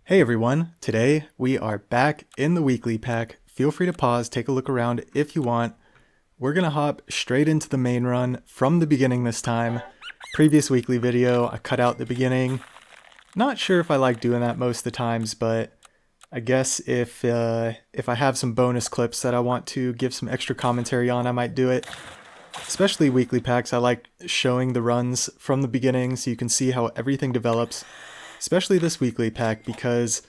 Hey everyone, today we are back in the weekly pack. Feel free to pause, take a look around if you want. We're gonna hop straight into the main run from the beginning this time. Previous weekly video, I cut out the beginning. Not sure if I like doing that most of the times, but I guess if I have some bonus clips that I want to give some extra commentary on, I might do it. Especially weekly packs, I like showing the runs from the beginning so you can see how everything develops. Especially this weekly pack, because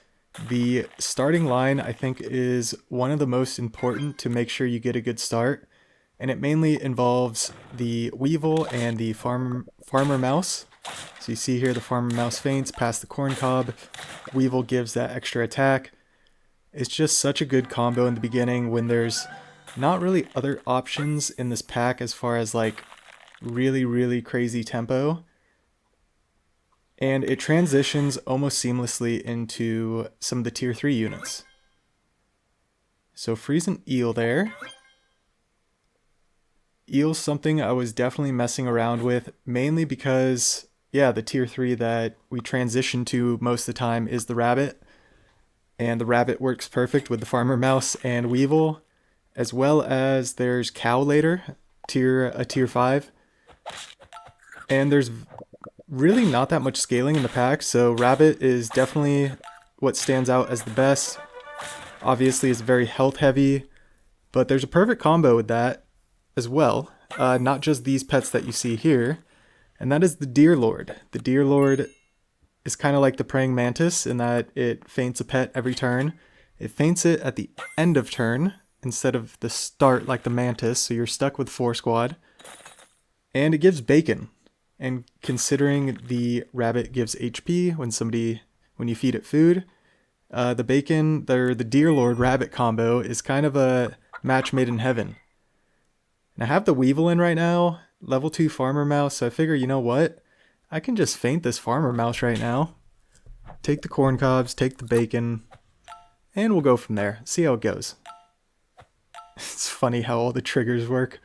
the starting line I think is one of the most important to make sure you get a good start, and it mainly involves the Weevil and the Farmer Mouse. So you see here the Farmer Mouse faints past the corn cob, Weevil gives that extra attack. It's just such a good combo in the beginning when there's not really other options in this pack as far as like really crazy tempo. And it transitions almost seamlessly into some of the tier 3 units. So freeze an eel there. Eel's something I was definitely messing around with, mainly because, yeah, the tier 3 that we transition to most of the time is the rabbit. And the rabbit works perfect with the farmer mouse and weevil, as well as there's cow later, a tier 5. And there's really not that much scaling in the pack, so rabbit is definitely what stands out as the best. Obviously it's very health heavy, but there's a perfect combo with that as well. Not just these pets that you see here, and that is the Deer Lord. The Deer Lord is kind of like the praying mantis in that it faints a pet every turn. It faints it at the end of turn instead of the start like the mantis, so you're stuck with 4 squad. And it gives bacon. And considering the rabbit gives HP when you feed it food, the Deer Lord rabbit combo is kind of a match made in heaven. And I have the Weevil in right now, level 2 farmer mouse, so I figure, you know what? I can just feint this farmer mouse right now. Take the corn cobs, take the bacon, and we'll go from there. See how it goes. It's funny how all the triggers work.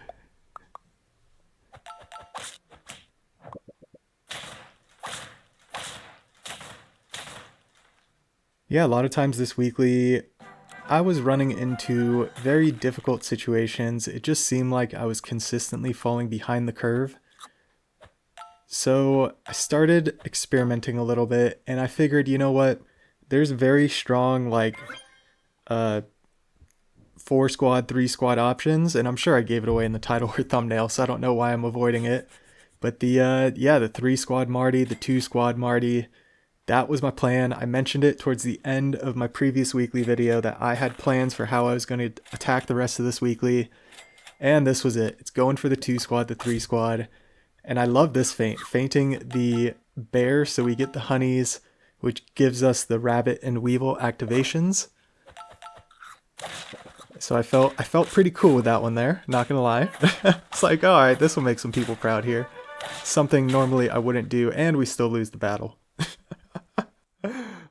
Yeah, a lot of times this weekly, I was running into very difficult situations. It just seemed like I was consistently falling behind the curve. So I started experimenting a little bit, and I figured, you know what? There's very strong, like, 4 squad, 3 squad options, and I'm sure I gave it away in the title or thumbnail, so I don't know why I'm avoiding it. But the 3 Squad Marty, the 2 Squad Marty, that was my plan. I mentioned it towards the end of my previous weekly video that I had plans for how I was going to attack the rest of this weekly. And this was it. It's going for the 2 squad, the 3 squad. And I love this feint. Feinting the bear so we get the honeys, which gives us the rabbit and weevil activations. So I felt pretty cool with that one there, not gonna lie. It's like, alright, this will make some people proud here. Something normally I wouldn't do, and we still lose the battle.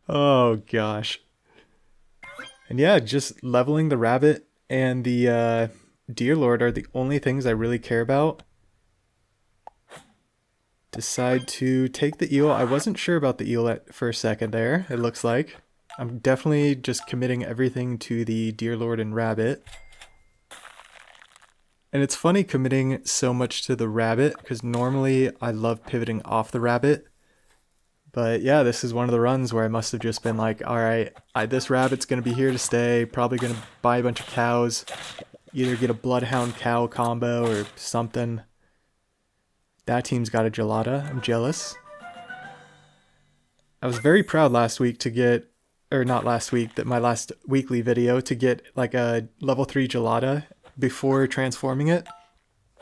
Oh gosh. And yeah, just leveling the rabbit and the Deer Lord are the only things I really care about. Decide to take the eel. I wasn't sure about the eel for a second there, it looks like. I'm definitely just committing everything to the Deer Lord and rabbit. And it's funny committing so much to the rabbit, because normally I love pivoting off the rabbit. But yeah, this is one of the runs where I must have just been like, alright, this rabbit's going to be here to stay, probably going to buy a bunch of cows, either get a bloodhound cow combo or something. That team's got a gelada, I'm jealous. I was very proud last week to get, or not last week, that my last weekly video, to get like a level 3 gelada before transforming it.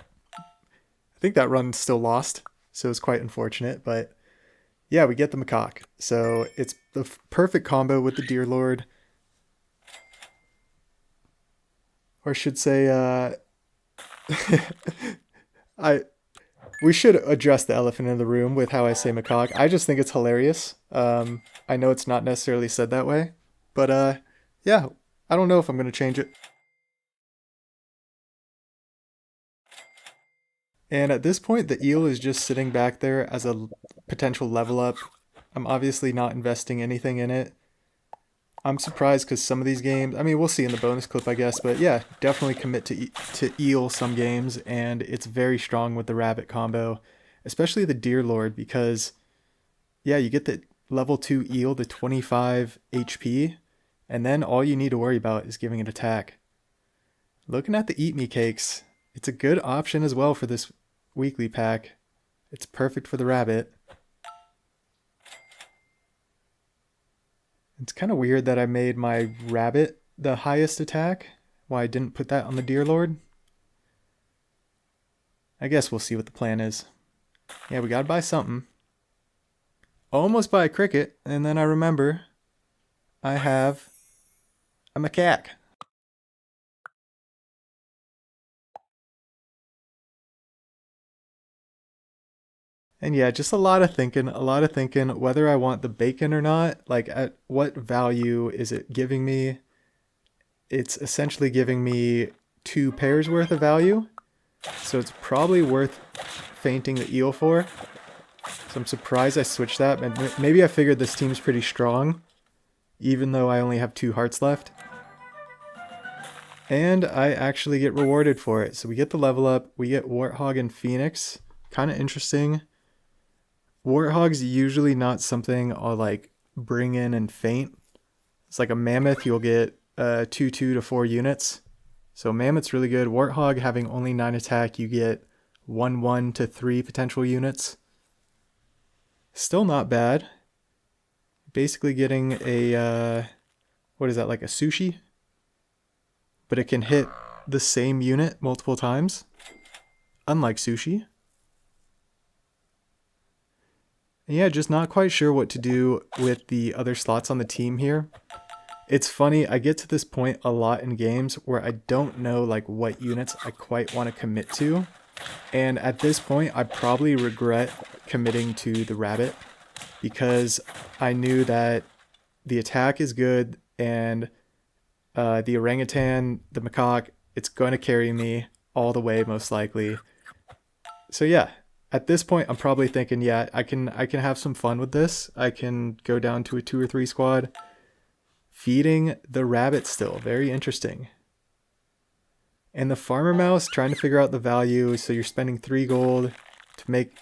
I think that run's still lost, so it's quite unfortunate, but yeah, we get the macaque. So it's the perfect combo with the Deer Lord. Or I should say, we should address the elephant in the room with how I say macaque. I just think it's hilarious. I know it's not necessarily said that way, but yeah, I don't know if I'm going to change it. And at this point, the eel is just sitting back there as a potential level up. I'm obviously not investing anything in it. I'm surprised because some of these games, I mean, we'll see in the bonus clip, I guess, but yeah, definitely commit to eel some games, and it's very strong with the rabbit combo, especially the Deer Lord, because yeah, you get the level 2 eel to 25 HP, and then all you need to worry about is giving it attack. Looking at the Eat Me cakes, it's a good option as well for this weekly pack. It's perfect for the rabbit. It's kind of weird that I made my rabbit the highest attack. Why I didn't put that on the Deer Lord. I guess we'll see what the plan is. Yeah, we gotta buy something. Almost buy a cricket, and then I remember I have a macaque. And yeah, just a lot of thinking whether I want the bacon or not. Like, at what value is it giving me? It's essentially giving me 2 pairs worth of value. So it's probably worth fainting the eel for. So I'm surprised I switched that. Maybe I figured this team's pretty strong, even though I only have 2 hearts left. And I actually get rewarded for it. So we get the level up. We get Warthog and Phoenix. Kind of interesting. Warthog's usually not something I'll like bring in and faint. It's like a Mammoth, you'll get 2 to 4 units. So Mammoth's really good. Warthog having only 9 attack, you get 1 to 3 potential units. Still not bad. Basically getting a, what is that, like a sushi? But it can hit the same unit multiple times, unlike sushi. Yeah, just not quite sure what to do with the other slots on the team here. It's funny, I get to this point a lot in games where I don't know like what units I quite want to commit to. And at this point, I probably regret committing to the rabbit because I knew that the attack is good and the orangutan, the macaque, it's going to carry me all the way most likely. So yeah. At this point, I'm probably thinking, yeah, I can have some fun with this. I can go down to a 2 or 3 squad. Feeding the rabbit still, very interesting. And the farmer mouse, trying to figure out the value. So you're spending 3 gold to make,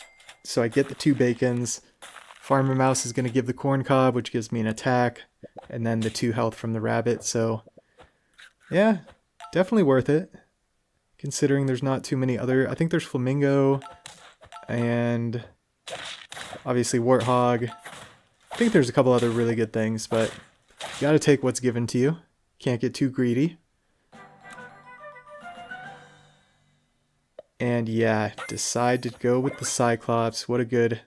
so I get the 2 bacons. Farmer mouse is going to give the corn cob, which gives me an attack, and then the 2 health from the rabbit. So yeah, definitely worth it. Considering there's not too many other, I think there's flamingo, and obviously Warthog. I think there's a couple other really good things, but you gotta take what's given to you. Can't get too greedy. And yeah, decide to go with the Cyclops. What a good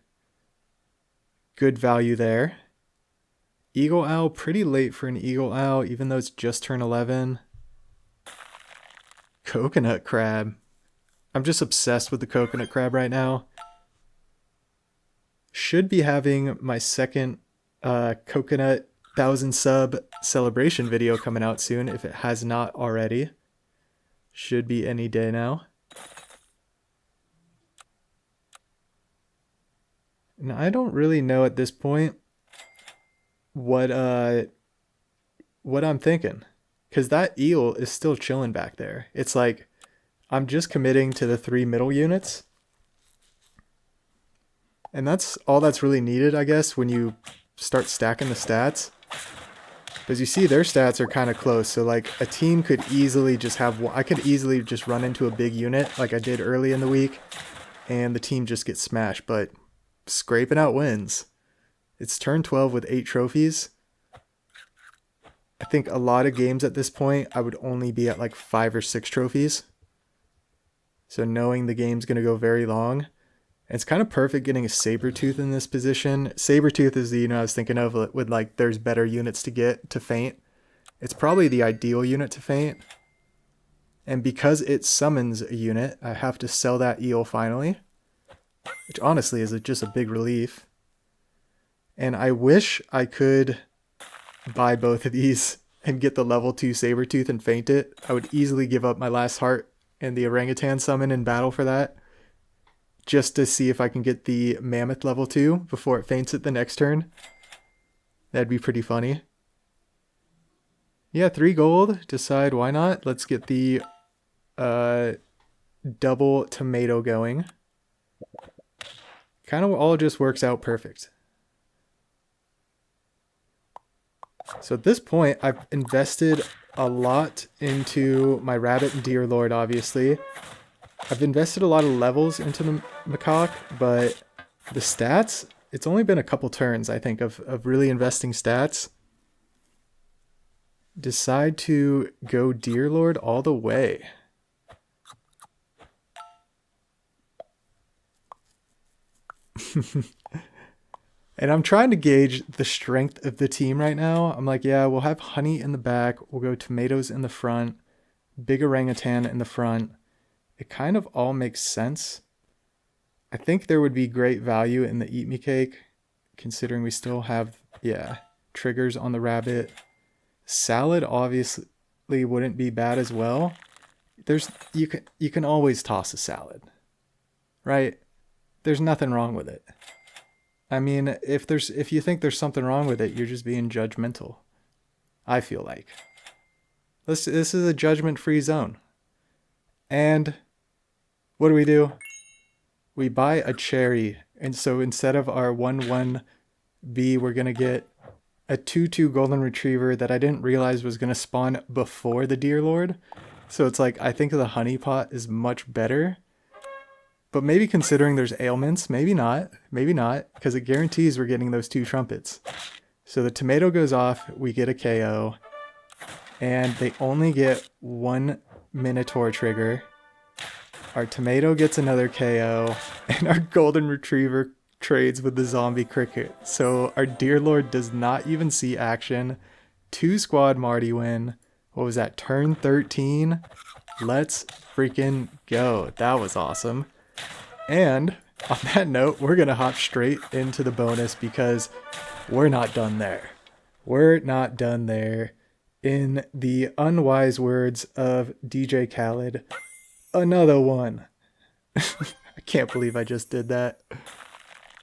value there. Eagle Owl, pretty late for an Eagle Owl, even though it's just turned 11. Coconut Crab. I'm just obsessed with the Coconut Crab right now. Should be having my second Coconut 1000 sub celebration video coming out soon, if it has not already. Should be any day now. And I don't really know at this point what I'm thinking, because that eel is still chilling back there. It's like I'm just committing to the 3 middle units. And that's all that's really needed, I guess, when you start stacking the stats. Because you see their stats are kind of close. So like a team could easily just have, I could easily just run into a big unit like I did early in the week, and the team just gets smashed. But scraping out wins. It's turn 12 with 8 trophies. I think a lot of games at this point, I would only be at like 5 or 6 trophies. So knowing the game's going to go very long. It's kind of perfect getting a Sabertooth in this position. Sabertooth is the unit I was thinking of with like there's better units to get to faint. It's probably the ideal unit to faint. And because it summons a unit, I have to sell that eel finally. Which honestly is just a big relief. And I wish I could buy both of these and get the level 2 Sabertooth and faint it. I would easily give up my last heart and the orangutan summon in battle for that, just to see if I can get the mammoth level 2 before it faints it the next turn. That'd be pretty funny. Yeah, 3 gold. Decide why not. Let's get the double tomato going. Kind of all just works out perfect. So at this point, I've invested a lot into my rabbit and deer lord, obviously. I've invested a lot of levels into the macaque, but the stats, it's only been a couple turns, I think, of really investing stats. Decide to go deer lord all the way. And I'm trying to gauge the strength of the team right now. I'm like, yeah, we'll have honey in the back. We'll go tomatoes in the front. Big orangutan in the front. It kind of all makes sense. I think there would be great value in the eat me cake, considering we still have, yeah, triggers on the rabbit. Salad obviously wouldn't be bad as well. You can always toss a salad, right? There's nothing wrong with it. I mean, if you think there's something wrong with it, you're just being judgmental. I feel like. This is a judgment-free zone. And what do? We buy a cherry. And so instead of our 1/1B, we're going to get a 2/2 golden retriever that I didn't realize was going to spawn before the deer lord. So it's like, I think the honey pot is much better. But maybe considering there's ailments, maybe not, because it guarantees we're getting those 2 trumpets. So the tomato goes off, we get a KO, and they only get 1 Minotaur trigger. Our tomato gets another KO, and our golden retriever trades with the zombie cricket. So our deer lord does not even see action. 2 Squad Marty win. What was that, turn 13? Let's freaking go. That was awesome. And on that note, we're going to hop straight into the bonus because we're not done there. We're not done there. In the unwise words of DJ Khaled, another one. I can't believe I just did that.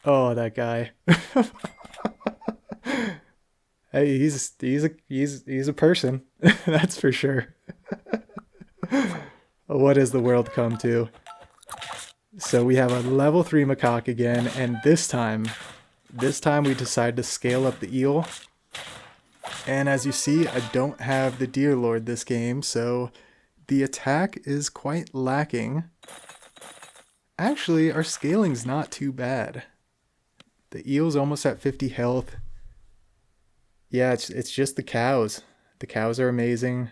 Oh, that guy. Hey, he's a person. That's for sure. What has the world come to? So we have a level 3 macaque again, and this time we decide to scale up the eel. And as you see, I don't have the deer lord this game, so the attack is quite lacking. Actually, our scaling's not too bad. The eel's almost at 50 health. Yeah, it's just the cows. The cows are amazing.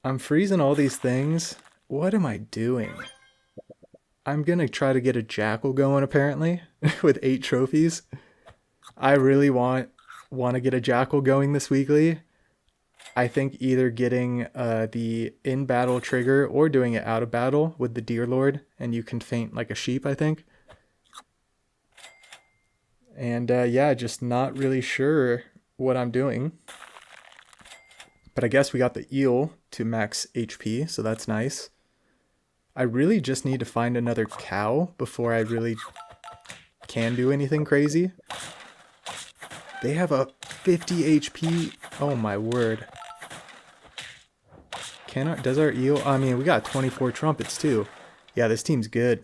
I'm freezing all these things. What am I doing? I'm gonna try to get a jackal going apparently with 8 trophies. I really want to get a jackal going this weekly. I think either getting the in battle trigger or doing it out of battle with the deer lord, and you can faint like a sheep, I think. And yeah, just not really sure what I'm doing. But I guess we got the eel to max HP, so that's nice. I really just need to find another cow before I really can do anything crazy. They have a 50 HP. Oh my word. Does our eel? I mean, we got 24 trumpets too. Yeah, this team's good.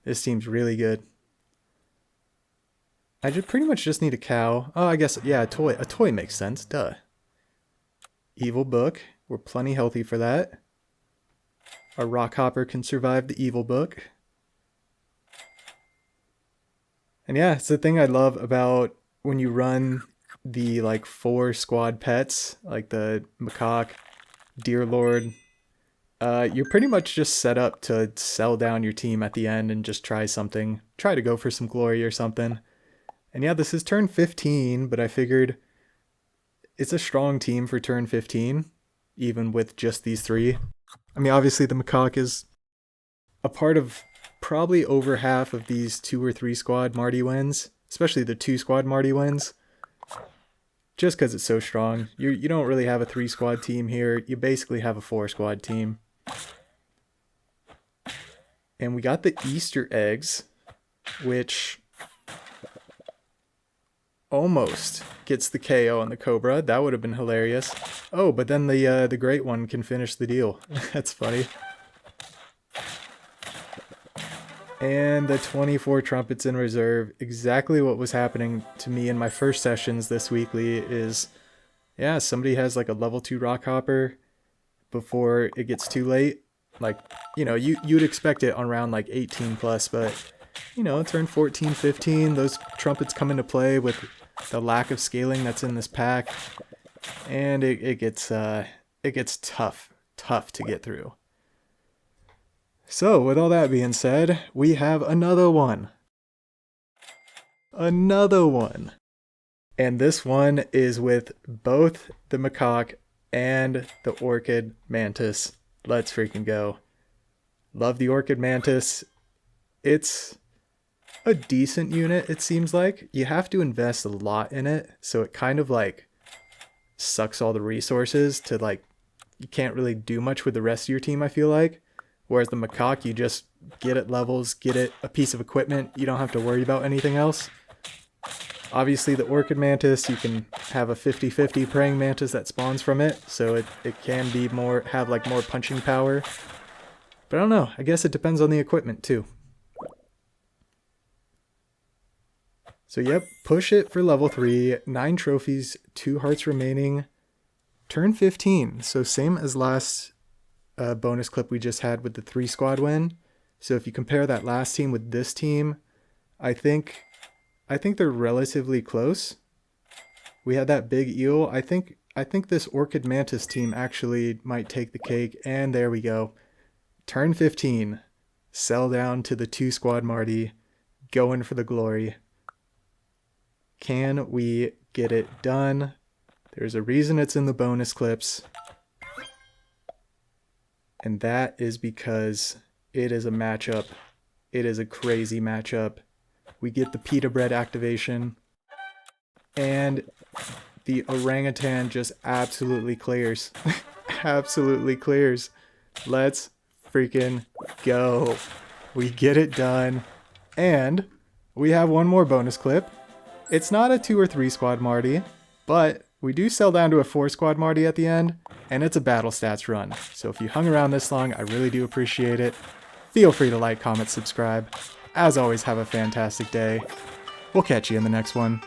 This team's really good. I pretty much just need a cow. Oh, I guess, yeah, a toy. A toy makes sense, duh. Evil book. We're plenty healthy for that. Our rockhopper can survive the evil book. And yeah, it's the thing I love about when you run the like 4 squad pets, like the macaque, deer lord. You're pretty much just set up to sell down your team at the end and just try something. Try to go for some glory or something. And yeah, this is turn 15, but I figured it's a strong team for turn 15, even with just these 3. I mean, obviously the macaque is a part of probably over half of these 2 or 3 Squad Marty wins, especially the 2 Squad Marty wins, just because it's so strong. You don't really have a 3 squad team here. You basically have a 4 squad team. And we got the Easter eggs, which... almost gets the KO on the Cobra. That would have been hilarious. Oh, but then the Great One can finish the deal. That's funny. And the 24 Trumpets in reserve. Exactly what was happening to me in my first sessions this weekly is, yeah, somebody has like a level 2 Rock Hopper before it gets too late. Like, you know, you'd expect it on round like 18 plus, but, you know, turn 14, 15, those Trumpets come into play with the lack of scaling that's in this pack, and it gets tough to get through. So, with all that being said, we have another one. Another one. And this one is with both the Macaque and the Orchid Mantis. Let's freaking go. Love the Orchid Mantis. It's a decent unit, it seems like. You have to invest a lot in it, so it kind of like sucks all the resources to like, you can't really do much with the rest of your team, I feel like. Whereas the Macaque, you just get it levels, get it a piece of equipment. You don't have to worry about anything else. Obviously, the Orchid Mantis, you can have a 50-50 Praying Mantis that spawns from it. So it can be have like more punching power. But I don't know. I guess it depends on the equipment too. So yep, push it for level 3. 9 trophies, 2 hearts remaining. Turn 15. So same as last bonus clip we just had with the 3 squad win. So if you compare that last team with this team, I think they're relatively close. We had that big eel. I think this Orchid Mantis team actually might take the cake, and there we go. Turn 15. Sell down to the 2 Squad Marty, going for the glory. Can we get it done? There's a reason it's in the bonus clips. And that is because it is a matchup. It is a crazy matchup. We get the pita bread activation. And the orangutan just absolutely clears. Absolutely clears. Let's freaking go. We get it done. And we have one more bonus clip. It's not a 2 or 3 Squad Marty, but we do sell down to a 4 Squad Marty at the end, and it's a battle stats run. So if you hung around this long, I really do appreciate it. Feel free to like, comment, subscribe. As always, have a fantastic day. We'll catch you in the next one.